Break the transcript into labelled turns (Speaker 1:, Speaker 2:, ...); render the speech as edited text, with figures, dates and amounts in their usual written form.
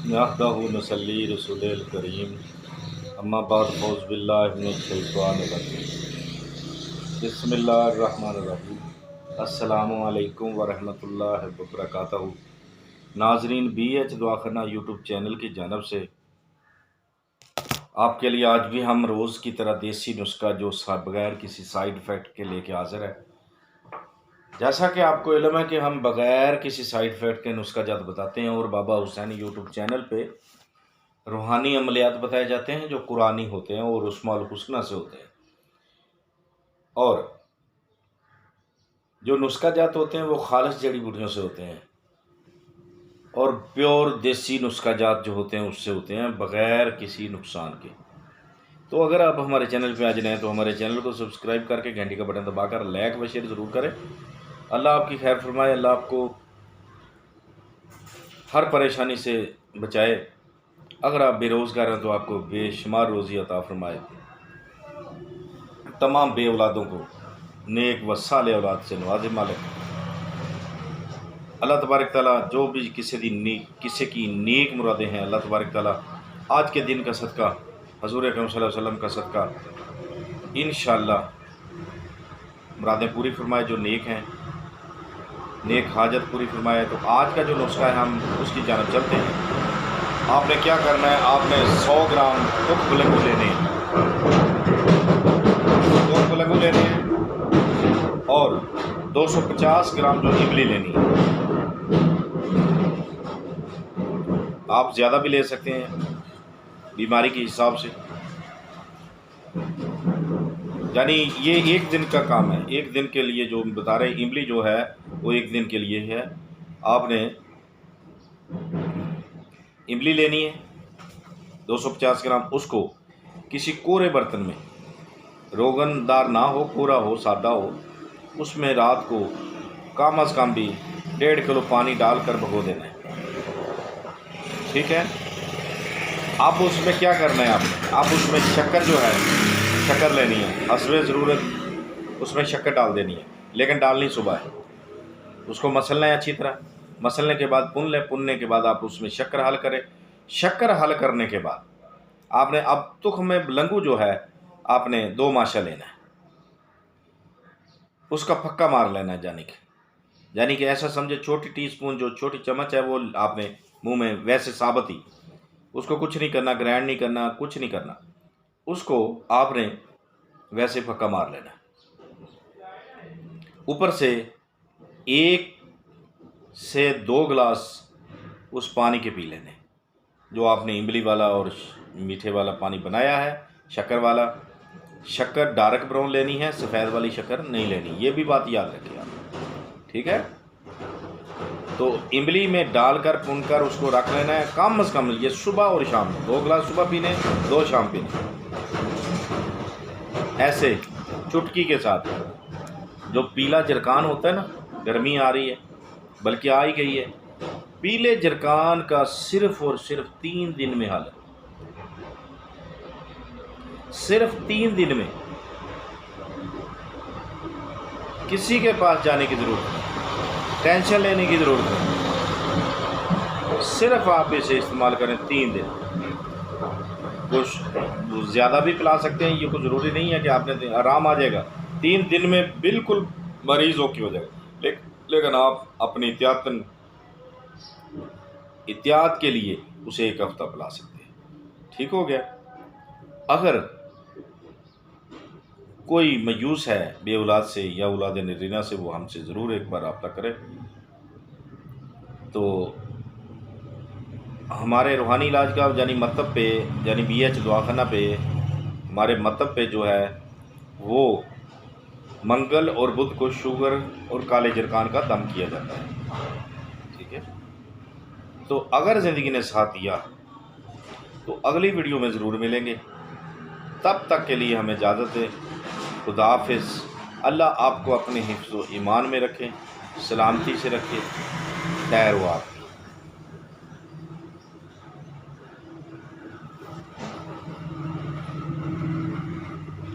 Speaker 1: नहमदुहु नसल्ली रसूलिल करीम अम्मा बाद फौज़ बिल्लाहि मिनश शैतानिर रजीम बिस्मिल्लाहिर्रहमानिर्रहीम अस्सलामु अलैकुम वरहमतुल्लाहि वबरकातुहू। नाजरीन, BH दुआखाना यूट्यूब चैनल की जानब से आपके लिए आज भी हम रोज़ की तरह देसी नुस्खा जो बग़ैर किसी साइड इफ़ेक्ट के लेके हाज़िर है। जैसा कि आपको इल्म है कि हम बग़ैर किसी साइड इफ़ेक्ट के नुस्खा जात बताते हैं और बाबा हुसैन यूट्यूब चैनल पे रूहानी अमलियात बताए जाते हैं जो कुरानी होते हैं और उस्माउल हुस्ना से होते हैं, और जो नुस्खा जात होते हैं वो खालिस जड़ी बूटियों से होते हैं और प्योर देसी नुस्खा जात जो होते हैं उससे होते हैं बग़ैर किसी नुकसान के। तो अगर आप हमारे चैनल पे आज नए हैं तो हमारे चैनल को सब्सक्राइब करके घंटी का बटन दबाकर लाइक व शेयर ज़रूर करें। अल्लाह आपकी खैर फरमाए, अल्लाह आपको हर परेशानी से बचाए। अगर आप बेरोज़गार हैं तो आपको बेशुमार रोज़ी अता फरमाए। तमाम बे औलादों को नेक व साले औलाद से नवाज़े मालिक। अल्लाह तबारक ताला जो भी किसी की नेक मुरादें हैं, अल्लाह तबारक ताला आज के दिन का सदका, हज़ूर अकरम सल्लल्लाहु अलैहि वसल्लम का सदका इंशाअल्लाह मुरादें पूरी फरमाए। जो नेक हैं, नेक हाजत पूरी फरमाए। तो आज का जो नुस्खा है हम उसकी जानब चलते हैं। आपने क्या करना है, आपने 100 ग्राम दुख बुलगू लेने हैं, दुख बुलगू लेने हैं और 250 ग्राम जो इमली लेनी है। आप ज़्यादा भी ले सकते हैं बीमारी के हिसाब से, यानी ये एक दिन का काम है। एक दिन के लिए जो बता रहे हैं, इमली जो है वो एक दिन के लिए है। आपने इमली लेनी है 250 ग्राम, उसको किसी कोरे बर्तन में, रोगनदार ना हो, कोरा हो, सादा हो, उसमें रात को कम अज़ कम भी 1.5 किलो पानी डालकर भिगो देना है। ठीक है। अब उसमें क्या करना है, आप उसमें शक्कर जो है, शक्कर लेनी है हस्बे ज़रूरत, उसमें शक्कर डाल देनी है, लेकिन डालनी सुबह है। उसको मसलना है अच्छी तरह। मसलने के बाद पुन लें, पुनने के बाद आप उसमें शक्कर हल करें। शक्कर हल करने के बाद आपने अब तुख में बुलगू जो है आपने 2 माशा लेना है, उसका फक्का मार लेना है। यानी कि ऐसा समझे, छोटी टीस्पून जो छोटी चम्मच है वो आपने मुंह में वैसे साबित ही, उसको कुछ नहीं करना, ग्राइंड नहीं करना, कुछ नहीं करना, उसको आपने वैसे फक्का मार लेना। ऊपर से 1 से 2 गिलास उस पानी के पी लेने जो आपने इमली वाला और मीठे वाला पानी बनाया है, शक्कर वाला। शक्कर डार्क ब्राउन लेनी है, सफ़ेद वाली शक्कर नहीं लेनी, ये भी बात याद रखिए आप। ठीक है। तो इमली में डालकर भूनकर उसको रख लेना है कम से कम, ये सुबह और शाम, 2 गिलास सुबह पीने, 2 शाम पीने, ऐसे चुटकी के साथ। जो पीला जरकान होता है ना, गर्मी आ रही है, बल्कि आ ही गई है, पीले जरकान का सिर्फ और सिर्फ 3 दिन में हल है। सिर्फ 3 दिन में, किसी के पास जाने की ज़रूरत नहीं, टेंशन लेने की ज़रूरत नहीं। सिर्फ आप इसे इस्तेमाल करें 3 दिन। कुछ ज़्यादा भी पिला सकते हैं, ये कुछ ज़रूरी नहीं है कि आपने आराम आ जाएगा। 3 दिन में बिल्कुल मरीज़ ओके हो जाएगा। लेकिन आप अपनी एहतियात के लिए उसे 1 हफ़्ता पिला सकते हैं। ठीक हो गया। अगर कोई मायूस है बे औलाद से या औलाद नरीना से, वो हमसे ज़रूर एक बार रब्ता करें। तो हमारे रूहानी इलाज का यानी मतलब पे, यानी BH दुआखाना पे, हमारे मतलब पे जो है वो मंगल और बुध को शुगर और काले जरकान का दम किया जाता है। ठीक है। तो अगर ज़िंदगी ने साथ दिया तो अगली वीडियो में ज़रूर मिलेंगे। तब तक के लिए हमें इजाज़त है। खुदा हाफिज़। अल्लाह आपको अपने हिफ्ज़ व ईमान में रखे, सलामती से रखे। खैर वाक़।